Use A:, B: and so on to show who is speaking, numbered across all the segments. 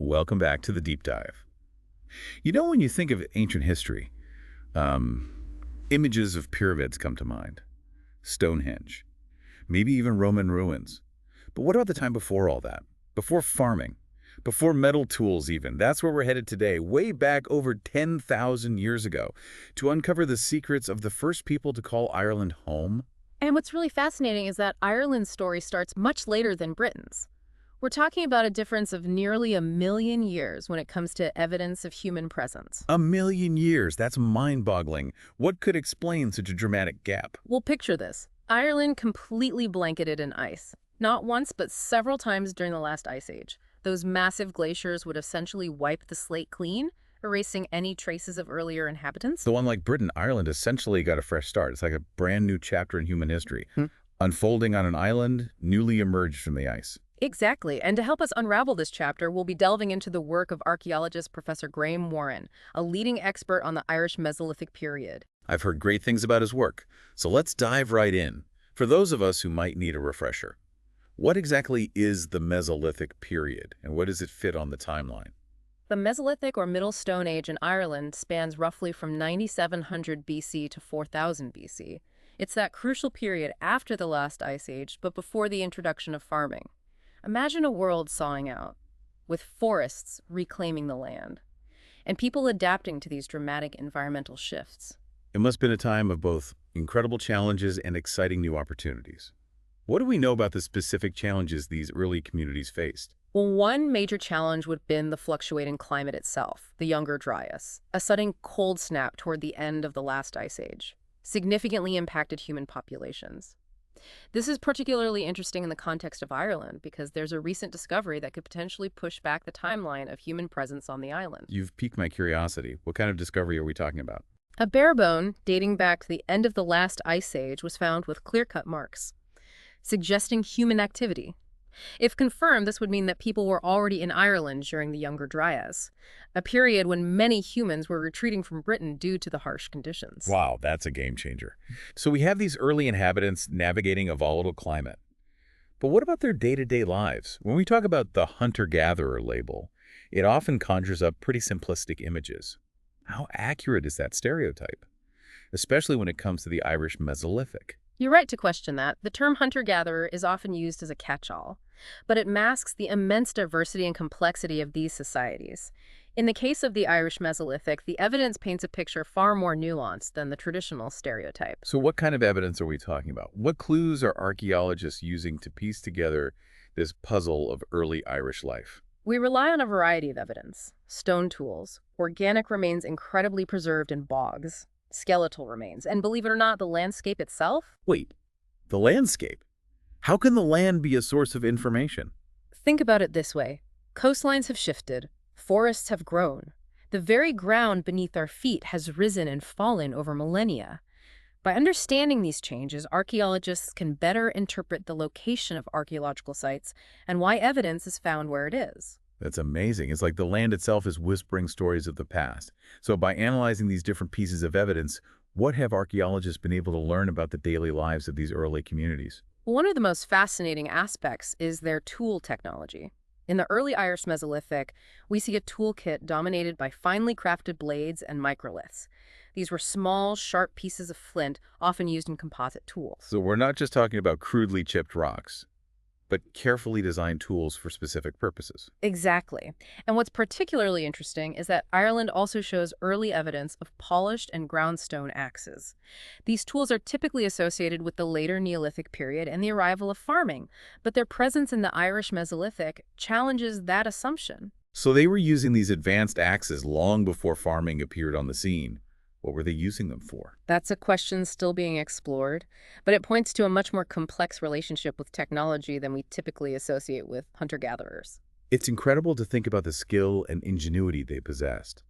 A: Welcome back to the deep dive. When you think of ancient history, um, images of pyramids come to mind. Stonehenge, maybe even Roman ruins. But what about the time before all that? Before farming, before metal tools even. That's where we're headed today, way back over 10,000 years ago, to uncover the secrets of the first people to call Ireland home.
B: And what's really fascinating is that Ireland's story starts much later than Britain's. We're talking about a difference of nearly a million years when it comes to evidence of human presence.
A: A million years, that's mind-boggling. What could explain such a dramatic gap?
B: Well, picture this. Ireland completely blanketed in ice. Not once, but several times during the last ice age. Those massive glaciers would essentially wipe the slate clean, erasing any traces of earlier inhabitants.
A: So unlike Britain, Ireland essentially got a fresh start. It's like a brand new chapter in human history, unfolding on an island newly emerged from the ice.
B: Exactly. And to help us unravel this chapter, we'll be delving into the work of archaeologist Professor Graham Warren, a leading expert on the Irish Mesolithic period.
A: I've heard great things about his work, so let's dive right in. For those of us who might need a refresher, what exactly is the Mesolithic period, and what does it fit on the timeline?
B: The Mesolithic or Middle Stone Age in Ireland spans roughly from 9700 BC to 4000 BC. It's that crucial period after the last ice age, but before the introduction of farming. Imagine a world sawing out, with forests reclaiming the land, and people adapting to these dramatic environmental shifts.
A: It must have been a time of both incredible challenges and exciting new opportunities. What do we know about the specific challenges these early communities faced?
B: Well, one major challenge would have been the fluctuating climate itself, the Younger Dryas. A sudden cold snap toward the end of the last ice age significantly impacted human populations. This is particularly interesting in the context of Ireland because there's a recent discovery that could potentially push back the timeline of human presence on the island.
A: You've piqued my curiosity. What kind of discovery are we talking about?
B: A bare bone dating back to the end of the last ice age was found with clear-cut marks, suggesting human activity. If confirmed, this would mean that people were already in Ireland during the Younger Dryas, a period when many humans were retreating from Britain due to the harsh conditions.
A: Wow, that's a game changer. So we have these early inhabitants navigating a volatile climate. But what about their day-to-day lives? When we talk about the hunter-gatherer label, it often conjures up pretty simplistic images. How accurate is that stereotype? Especially when it comes to the Irish Mesolithic.
B: You're right to question that. The term hunter-gatherer is often used as a catch-all, but it masks the immense diversity and complexity of these societies. In the case of the Irish Mesolithic, the evidence paints a picture far more nuanced than the traditional stereotype.
A: So what kind of evidence are we talking about? What clues are archaeologists using to piece together this puzzle of early Irish life?
B: We rely on a variety of evidence: stone tools, organic remains incredibly preserved in bogs, skeletal remains, and believe it or not, the landscape itself.
A: Wait, the landscape? How can the land be a source of information?
B: Think about it this way. Coastlines have shifted. Forests have grown. The very ground beneath our feet has risen and fallen over millennia. By understanding these changes, archaeologists can better interpret the location of archaeological sites and why evidence is found where it is.
A: That's amazing. It's like the land itself is whispering stories of the past. So by analyzing these different pieces of evidence, what have archaeologists been able to learn about the daily lives of these early communities?
B: One of the most fascinating aspects is their tool technology. In the early Irish Mesolithic, we see a toolkit dominated by finely crafted blades and microliths. These were small, sharp pieces of flint, often used in composite tools.
A: So we're not just talking about crudely chipped rocks, but carefully designed tools for specific purposes.
B: Exactly. And what's particularly interesting is that Ireland also shows early evidence of polished and ground stone axes. These tools are typically associated with the later Neolithic period and the arrival of farming, but their presence in the Irish Mesolithic challenges that assumption.
A: So they were using these advanced axes long before farming appeared on the scene. What were they using them for?
B: That's a question still being explored, but it points to a much more complex relationship with technology than we typically associate with hunter-gatherers.
A: It's incredible to think about the skill and ingenuity they possessed.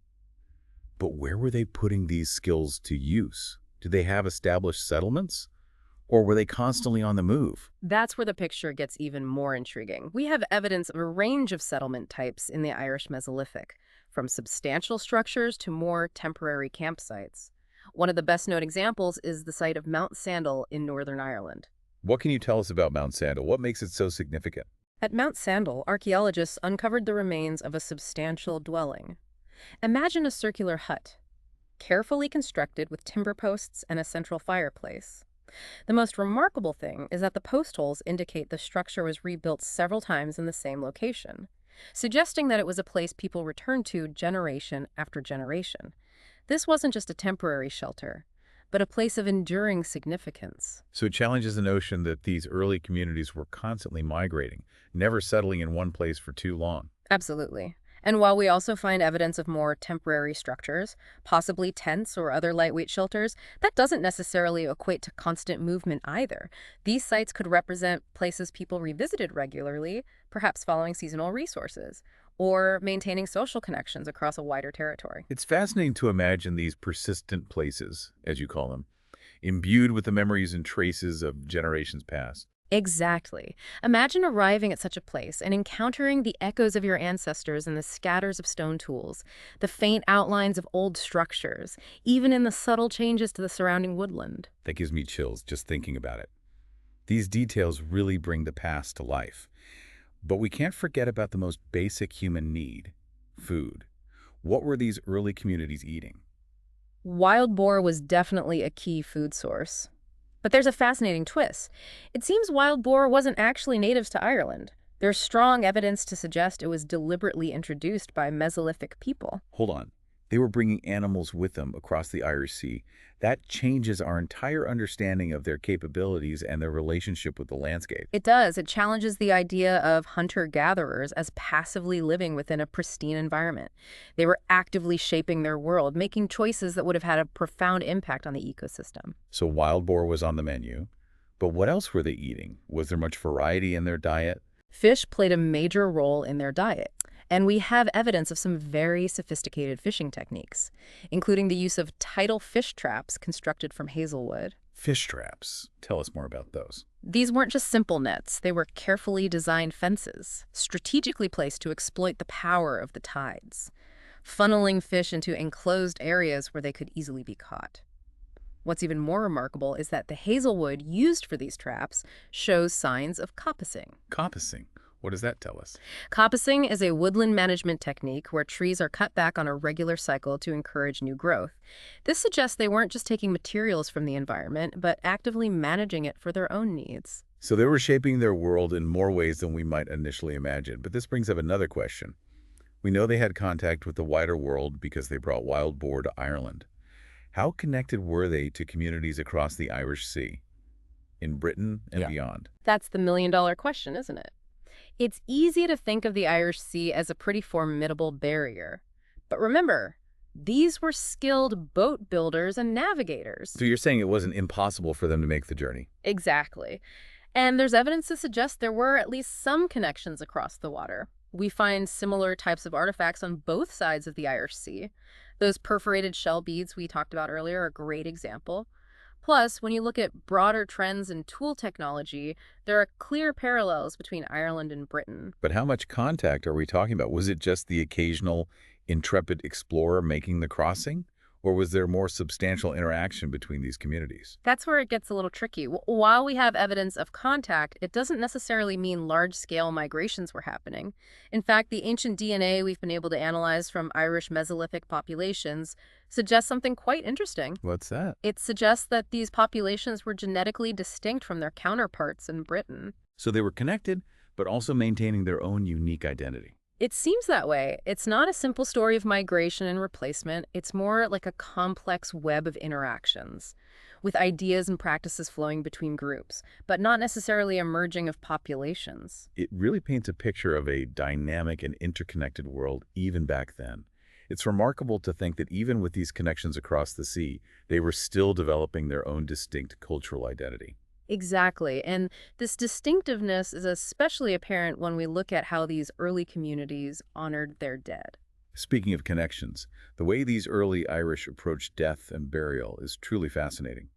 A: But where were they putting these skills to use? Did they have established settlements? Or were they constantly on the move?
B: That's where the picture gets even more intriguing. We have evidence of a range of settlement types in the Irish Mesolithic, from substantial structures to more temporary campsites. One of the best-known examples is the site of Mount Sandal in Northern Ireland.
A: What can you tell us about Mount Sandal? What makes it so significant?
B: At Mount Sandal, archaeologists uncovered the remains of a substantial dwelling. Imagine a circular hut, carefully constructed with timber posts and a central fireplace. The most remarkable thing is that the post holes indicate the structure was rebuilt several times in the same location, suggesting that it was a place people returned to generation after generation. This wasn't just a temporary shelter, but a place of enduring significance.
A: So it challenges the notion that these early communities were constantly migrating, never settling in one place for too long.
B: Absolutely. And while we also find evidence of more temporary structures, possibly tents or other lightweight shelters, that doesn't necessarily equate to constant movement either. These sites could represent places people revisited regularly, perhaps following seasonal resources, or maintaining social connections across a wider territory.
A: It's fascinating to imagine these persistent places, as you call them, imbued with the memories and traces of generations past.
B: Exactly. Imagine arriving at such a place and encountering the echoes of your ancestors in the scatters of stone tools, the faint outlines of old structures, even in the subtle changes to the surrounding woodland.
A: That gives me chills just thinking about it. These details really bring the past to life. But we can't forget about the most basic human need, food. What were these early communities eating?
B: Wild boar was definitely a key food source. But there's a fascinating twist. It seems wild boar wasn't actually natives to Ireland. There's strong evidence to suggest it was deliberately introduced by Mesolithic people.
A: Hold on. They were bringing animals with them across the Irish Sea. That changes our entire understanding of their capabilities and their relationship with the landscape.
B: It does. It challenges the idea of hunter-gatherers as passively living within a pristine environment. They were actively shaping their world, making choices that would have had a profound impact on the ecosystem.
A: So wild boar was on the menu. But what else were they eating? Was there much variety in their diet?
B: Fish played a major role in their diet, and we have evidence of some very sophisticated fishing techniques, including the use of tidal fish traps constructed from hazelwood.
A: Fish traps. Tell us more about those.
B: These weren't just simple nets, they were carefully designed fences, strategically placed to exploit the power of the tides, funneling fish into enclosed areas where they could easily be caught. What's even more remarkable is that the hazelwood used for these traps shows signs of coppicing.
A: Coppicing. What does that tell us?
B: Coppicing is a woodland management technique where trees are cut back on a regular cycle to encourage new growth. This suggests they weren't just taking materials from the environment, but actively managing it for their own needs.
A: So they were shaping their world in more ways than we might initially imagine. But this brings up another question. We know they had contact with the wider world because they brought wild boar to Ireland. How connected were they to communities across the Irish Sea, in Britain and beyond?
B: That's the million-dollar question, isn't it? It's easy to think of the Irish Sea as a pretty formidable barrier. But remember, these were skilled boat builders and navigators.
A: So you're saying it wasn't impossible for them to make the journey?
B: Exactly. And there's evidence to suggest there were at least some connections across the water. We find similar types of artifacts on both sides of the Irish Sea. Those perforated shell beads we talked about earlier are a great example. Plus, when you look at broader trends in tool technology, there are clear parallels between Ireland and Britain.
A: But how much contact are we talking about? Was it just the occasional intrepid explorer making the crossing? Or was there more substantial interaction between these communities?
B: That's where it gets a little tricky. While we have evidence of contact, it doesn't necessarily mean large-scale migrations were happening. In fact, the ancient DNA we've been able to analyze from Irish Mesolithic populations suggests something quite interesting.
A: What's that?
B: It suggests that these populations were genetically distinct from their counterparts in Britain.
A: So they were connected, but also maintaining their own unique identity.
B: It seems that way. It's not a simple story of migration and replacement. It's more like a complex web of interactions, with ideas and practices flowing between groups, but not necessarily a merging of populations.
A: It really paints a picture of a dynamic and interconnected world even back then. It's remarkable to think that even with these connections across the sea, they were still developing their own distinct cultural identity.
B: Exactly. And this distinctiveness is especially apparent when we look at how these early communities honored their dead.
A: Speaking of connections, the way these early Irish approached death and burial is truly fascinating.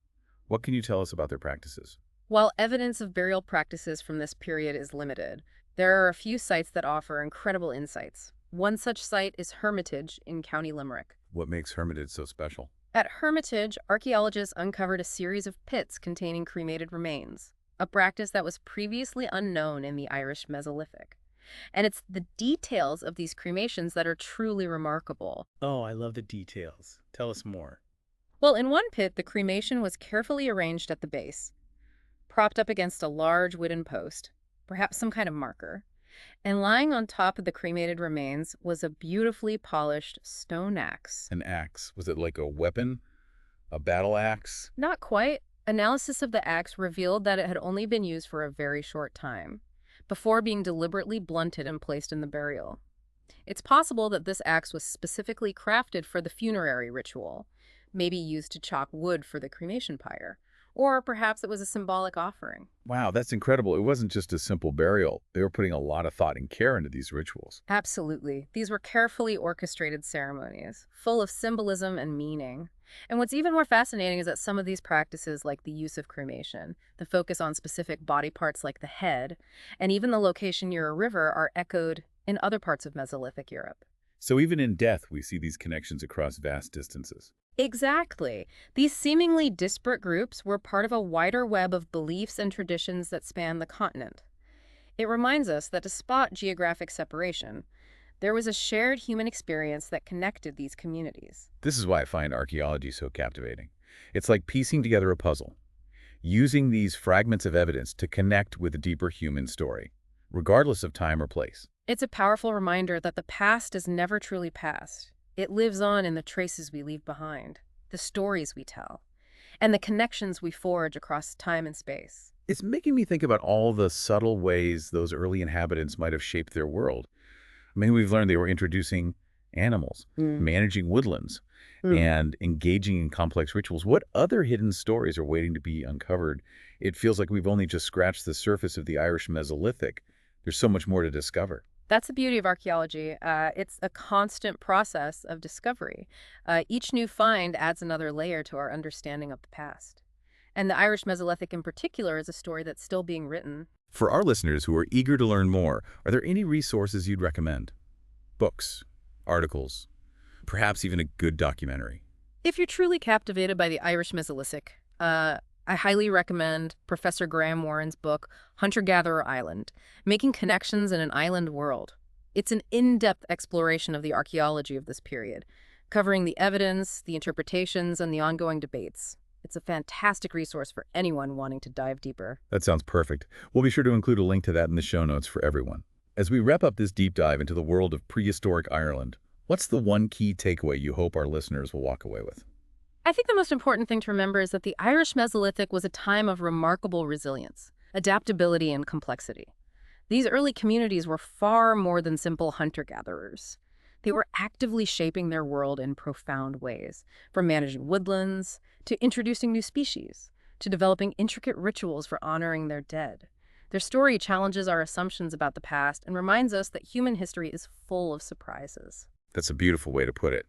A: What can you tell us about their practices?
B: While evidence of burial practices from this period is limited, there are a few sites that offer incredible insights. One such site is Hermitage in County Limerick.
A: What makes Hermitage so special?
B: At Hermitage, archaeologists uncovered a series of pits containing cremated remains. a practice that was previously unknown in the Irish Mesolithic. And it's the details of these cremations that are truly remarkable.
A: Oh, I love the details. Tell us more.
B: Well, in one pit, the cremation was carefully arranged at the base, propped up against a large wooden post, perhaps some kind of marker. And lying on top of the cremated remains was a beautifully polished stone axe.
A: An axe. Was it like a weapon? A battle axe?
B: Not quite. Analysis of the axe revealed that it had only been used for a very short time, before being deliberately blunted and placed in the burial. It's possible that this axe was specifically crafted for the funerary ritual, maybe used to chop wood for the cremation pyre, or perhaps it was a symbolic offering.
A: Wow, that's incredible. It wasn't just a simple burial. They were putting a lot of thought and care into these rituals.
B: Absolutely. These were carefully orchestrated ceremonies, full of symbolism and meaning. And what's even more fascinating is that some of these practices, like the use of cremation, the focus on specific body parts like the head, and even the location near a river are echoed in other parts of Mesolithic Europe.
A: So even in death, we see these connections across vast distances.
B: Exactly. These seemingly disparate groups were part of a wider web of beliefs and traditions that span the continent. It reminds us that despite geographic separation, there was a shared human experience that connected these communities.
A: This is why I find archaeology so captivating. It's like piecing together a puzzle, using these fragments of evidence to connect with a deeper human story, regardless of time or place.
B: It's a powerful reminder that the past is never truly past. It lives on in the traces we leave behind, the stories we tell, and the connections we forge across time and space.
A: It's making me think about all the subtle ways those early inhabitants might have shaped their world. I mean, we've learned they were introducing animals, managing woodlands, and engaging in complex rituals. What other hidden stories are waiting to be uncovered? It feels like we've only just scratched the surface of the Irish Mesolithic. There's so much more to discover.
B: That's the beauty of archaeology. It's a constant process of discovery. Each new find adds another layer to our understanding of the past. And the Irish Mesolithic in particular is a story that's still being written.
A: For our listeners who are eager to learn more, are there any resources you'd recommend? Books, articles, perhaps even a good documentary?
B: If you're truly captivated by the Irish Mesolithic, I highly recommend Professor Graham Warren's book, Hunter-Gatherer Island, Making Connections in an Island World. It's an in-depth exploration of the archaeology of this period, covering the evidence, the interpretations, and the ongoing debates. It's a fantastic resource for anyone wanting to dive deeper.
A: That sounds perfect. We'll be sure to include a link to that in the show notes for everyone. As we wrap up this deep dive into the world of prehistoric Ireland, what's the one key takeaway you hope our listeners will walk away with?
B: I think the most important thing to remember is that the Irish Mesolithic was a time of remarkable resilience, adaptability, and complexity. These early communities were far more than simple hunter-gatherers. They were actively shaping their world in profound ways, from managing woodlands, to introducing new species, to developing intricate rituals for honoring their dead. Their story challenges our assumptions about the past and reminds us that human history is full of surprises.
A: That's a beautiful way to put it.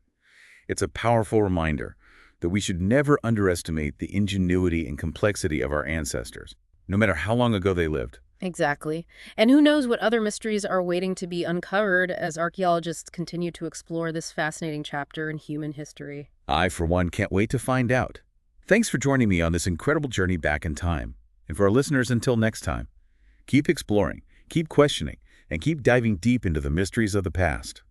A: It's a powerful reminder that we should never underestimate the ingenuity and complexity of our ancestors, no matter how long ago they lived.
B: Exactly. And who knows what other mysteries are waiting to be uncovered as archaeologists continue to explore this fascinating chapter in human history.
A: I, for one, can't wait to find out. Thanks for joining me on this incredible journey back in time. And for our listeners, until next time, keep exploring, keep questioning, and keep diving deep into the mysteries of the past.